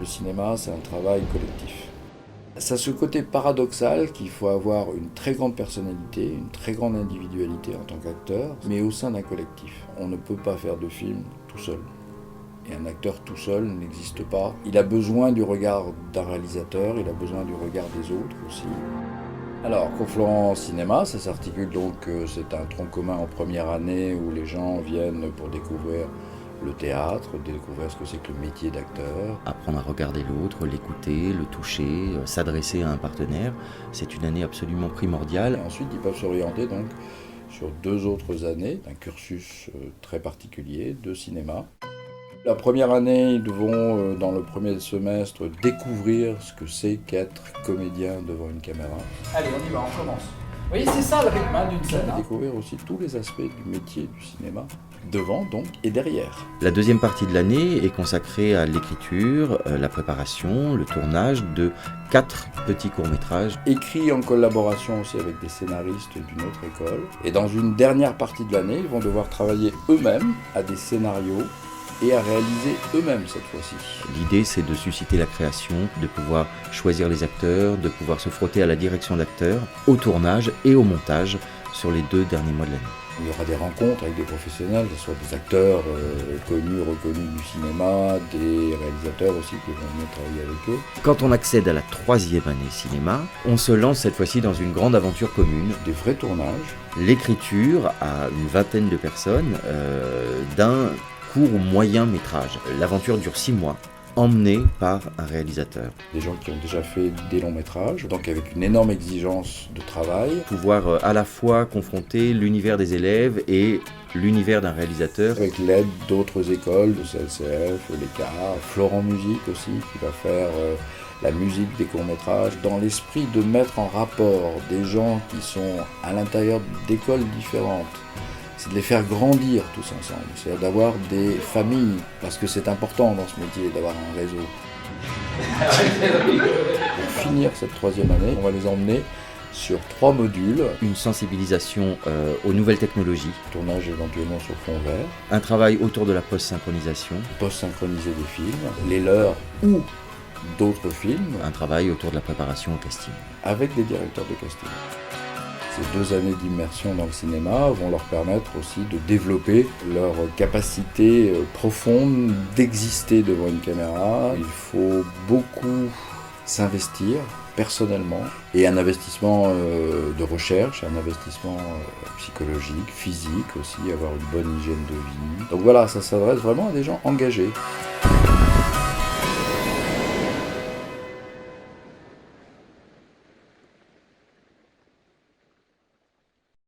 Le cinéma, c'est un travail collectif. Ça a ce côté paradoxal qu'il faut avoir une très grande personnalité, une très grande individualité en tant qu'acteur, mais au sein d'un collectif. On ne peut pas faire de film tout seul. Et un acteur tout seul n'existe pas. Il a besoin du regard d'un réalisateur, il a besoin du regard des autres aussi. Alors, Conflans Cinéma, ça s'articule donc, c'est un tronc commun en première année où les gens viennent pour découvrir le théâtre, découvrir ce que c'est que le métier d'acteur. Apprendre à regarder l'autre, l'écouter, le toucher, s'adresser à un partenaire, c'est une année absolument primordiale. Et ensuite, ils peuvent s'orienter donc sur 2 autres années d'un cursus très particulier de cinéma. La première année, ils vont, dans le premier semestre, découvrir ce que c'est qu'être comédien devant une caméra. Allez, on y va, on commence. Oui, c'est ça le rythme d'une scène. Découvrir aussi tous les aspects du métier du cinéma, devant donc et derrière. La deuxième partie de l'année est consacrée à l'écriture, la préparation, le tournage de 4 petits courts-métrages. Écrits en collaboration aussi avec des scénaristes d'une autre école. Et dans une dernière partie de l'année, ils vont devoir travailler eux-mêmes à des scénarios et à réaliser eux-mêmes cette fois-ci. L'idée, c'est de susciter la création, de pouvoir choisir les acteurs, de pouvoir se frotter à la direction d'acteurs, au tournage et au montage sur les 2 derniers mois de l'année. Il y aura des rencontres avec des professionnels, que ce soit des acteurs connus, reconnus du cinéma, des réalisateurs aussi qui vont venir travailler avec eux. Quand on accède à la 3e année cinéma, on se lance cette fois-ci dans une grande aventure commune. Des vrais tournages. L'écriture à une vingtaine de personnes d'un court ou moyen métrage. L'aventure dure 6 mois, emmenée par un réalisateur. Des gens qui ont déjà fait des longs métrages, donc avec une énorme exigence de travail. Pouvoir à la fois confronter l'univers des élèves et l'univers d'un réalisateur. Avec l'aide d'autres écoles, de CLCF, l'ECA, Florent Musique aussi, qui va faire la musique des courts-métrages, dans l'esprit de mettre en rapport des gens qui sont à l'intérieur d'écoles différentes. C'est de les faire grandir tous ensemble, c'est-à-dire d'avoir des familles, parce que c'est important dans ce métier d'avoir un réseau. Pour finir cette 3e année, on va les emmener sur 3 modules. Une sensibilisation aux nouvelles technologies. Tournage éventuellement sur fond vert. Un travail autour de la post-synchronisation. Post-synchroniser des films, les leurs ou d'autres films. Un travail autour de la préparation au casting. Avec des directeurs de casting. Ces 2 années d'immersion dans le cinéma vont leur permettre aussi de développer leur capacité profonde d'exister devant une caméra. Il faut beaucoup s'investir personnellement et un investissement de recherche, un investissement psychologique, physique aussi, avoir une bonne hygiène de vie. Donc voilà, ça s'adresse vraiment à des gens engagés.